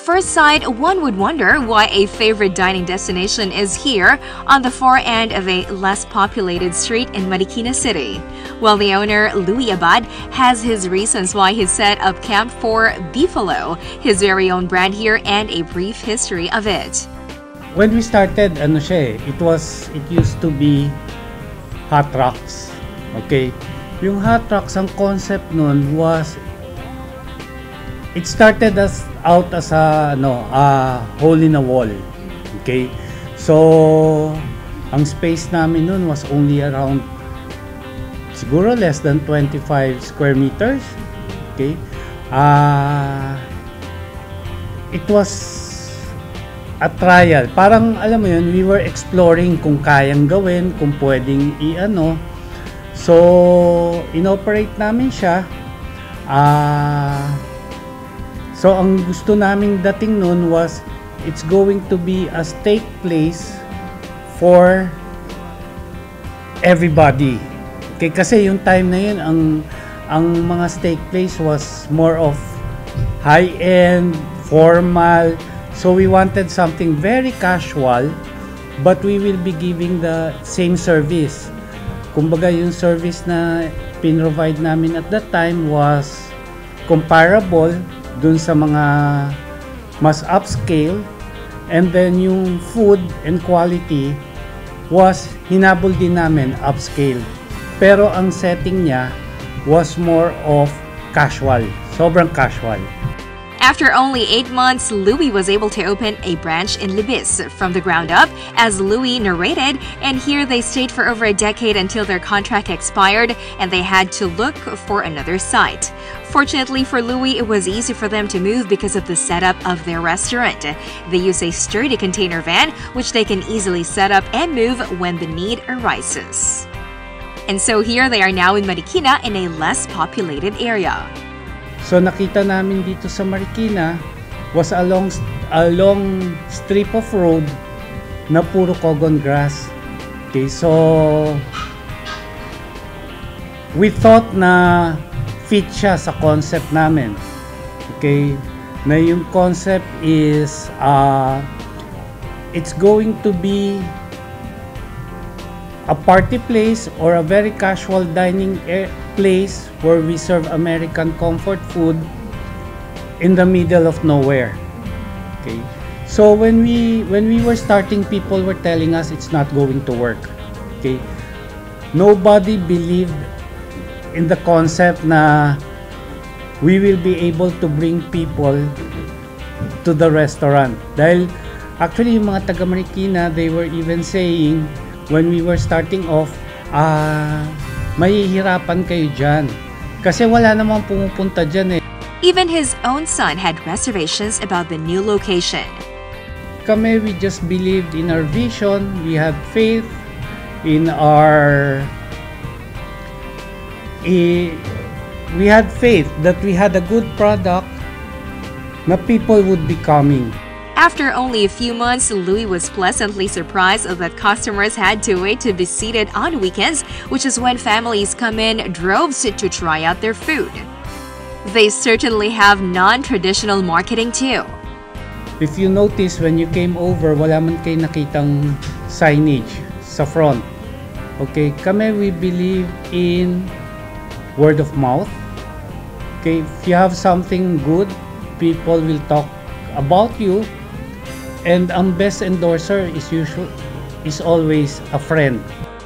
first sight, one would wonder why a favorite dining destination is here on the far end of a less populated street in Marikina City. Well, the owner, Louie Abad, has his reasons why he set up camp for Beefalo, his very own brand here, and a brief history of it. When we started, it used to be hot rocks. Okay? Yung hot rocks, ang concept nun was, it started out as a hole in a wall. Okay? So, ang space namin nun was only around siguro less than 25 square meters. Okay? It was a trial. Parang alam mo yun, we were exploring kung kayang gawin, kung pwedeng i-ano. So, inoperate namin siya. So, ang gusto naming dating nun was, it's going to be a steak place for everybody. Okay, kasi yung time na yun, ang mga steak place was more of high-end, formal. So we wanted something very casual, but we will be giving the same service. Kumbaga yung service na pinrovide namin at that time was comparable dun sa mga mas upscale, and then yung food and quality was hinabol din namin upscale. Pero ang setting niya was more of casual, sobrang casual. After only 8 months, Louie was able to open a branch in Libis from the ground up, as Louie narrated, and here they stayed for over a decade until their contract expired and they had to look for another site. Fortunately for Louie, it was easy for them to move because of the setup of their restaurant. They use a sturdy container van, which they can easily set up and move when the need arises. And so here they are now in Marikina in a less populated area. So nakita namin dito sa Marikina was a long strip of road na puro cogon grass. Okay, so we thought na fit siya sa concept namin. Okay, na yung concept is it's going to be a party place or a very casual dining place where we serve American comfort food in the middle of nowhere. Okay, so when we were starting, people were telling us it's not going to work. Okay, nobody believed in the concept na we will be able to bring people to the restaurant. Dahil actually yung mga taga Marikina, they were even saying when we were starting off, mahihirapan kayo dyan. Kasi wala namang pumupunta dyan eh. Even his own son had reservations about the new location. Kami, we just believed in our vision. We had faith in our... we had faith that we had a good product na people would be coming. After only a few months, Louie was pleasantly surprised that customers had to wait to be seated on weekends, which is when families come in droves to try out their food. They certainly have non-traditional marketing too. If you notice, when you came over, wala man kayo nakitang signage sa front. Okay, kami, we believe in word of mouth. Okay, if you have something good, people will talk about you. And ang best endorser is always a friend.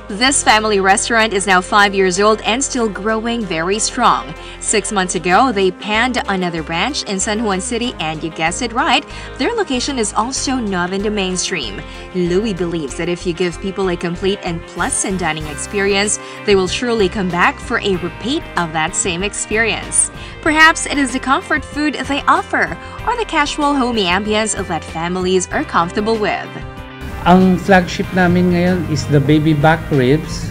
This family restaurant is now 5 years old and still growing very strong. 6 months ago, they panned another branch in San Juan City, and you guessed it right, their location is also not in the mainstream. Louie believes that if you give people a complete and pleasant dining experience, they will surely come back for a repeat of that same experience. Perhaps it is the comfort food they offer or the casual homey ambience that families are comfortable with. Ang flagship namin ngayon is the baby back ribs.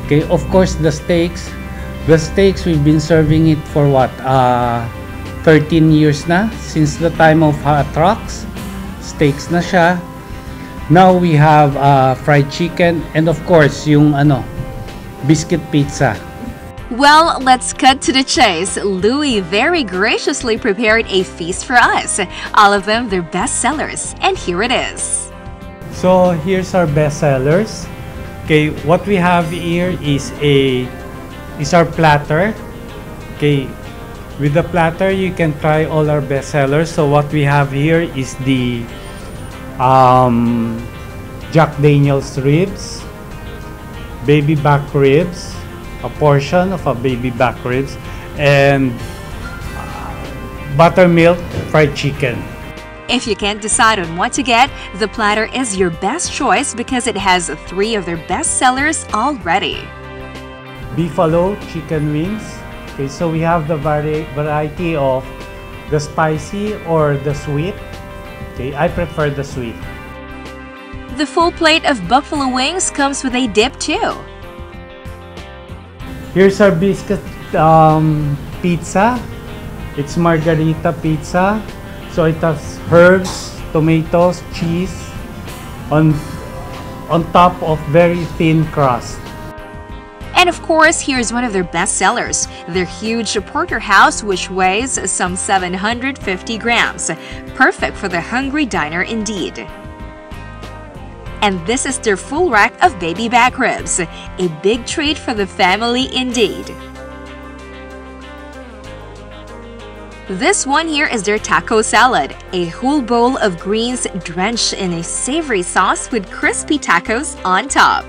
Okay, of course the steaks. The steaks, we've been serving it for what? 13 years na, since the time of hot rocks. Steaks na siya. Now we have fried chicken and of course yung biscuit pizza. Well, let's cut to the chase. Louie very graciously prepared a feast for us. All of them their best sellers, and here it is. So here's our best sellers. Okay, what we have here is our platter. Okay, with the platter you can try all our best sellers. So what we have here is the Jack Daniel's ribs, baby back ribs, a portion of a baby back ribs, and buttermilk fried chicken. If you can't decide on what to get, the platter is your best choice because it has 3 of their best sellers already. Beefalo chicken wings. Okay, so we have the variety of the spicy or the sweet. Okay, I prefer the sweet. The full plate of buffalo wings comes with a dip too. Here's our biscuit pizza. It's margarita pizza. So it has herbs, tomatoes, cheese on top of very thin crust. And of course, here's one of their best sellers, their huge porterhouse, which weighs some 750 grams. Perfect for the hungry diner indeed. And this is their full rack of baby back ribs, a big treat for the family indeed. This one here is their taco salad, a whole bowl of greens drenched in a savory sauce with crispy tacos on top.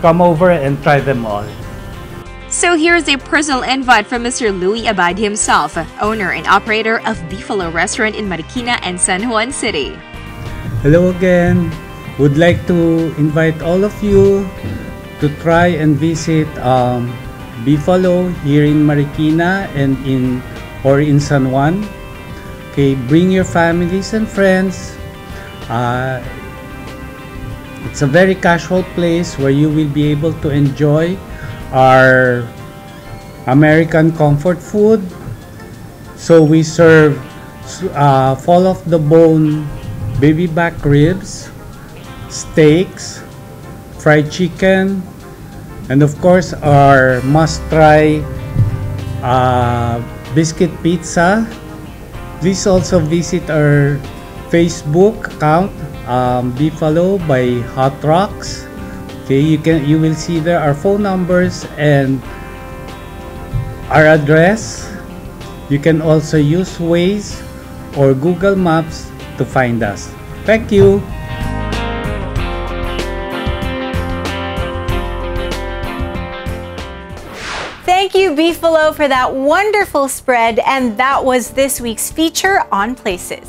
Come over and try them all. So here's a personal invite from Mr. Louie Abad himself, owner and operator of Beefalo restaurant in Marikina and San Juan City. Hello again. Would like to invite all of you to try and visit Beefalo here in Marikina and in San Juan. Okay, bring your families and friends. It's a very casual place where you will be able to enjoy our American comfort food. So we serve fall off the bone baby back ribs, steaks, fried chicken, and of course our must-try biscuit pizza. Please also visit our Facebook account, Beefalo by Hot Rocks. Okay, you will see there our phone numbers and our address. You can also use Waze or Google Maps to find us. Thank you. Thank you, Beefalo, for that wonderful spread, and that was this week's feature on Places.